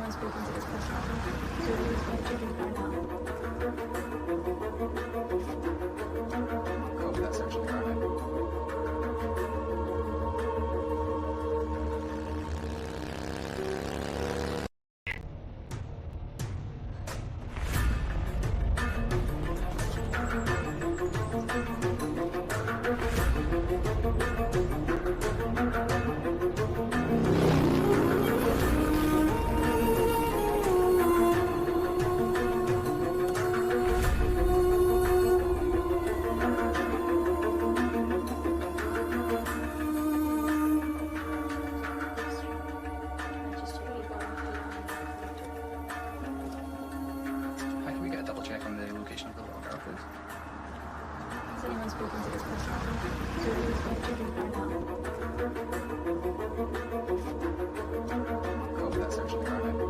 anyone spoken to this person? So it is what you can find out. Go over that section currently. How can we get a double check on the location of the little girl, please? Has anyone spoken to this person? So it is what you can find out. Go over that section currently.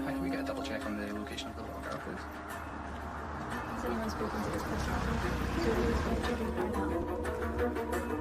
How can we get a double check on the location of the little girl, please? Has anyone spoken to this person? So it is what you can find out.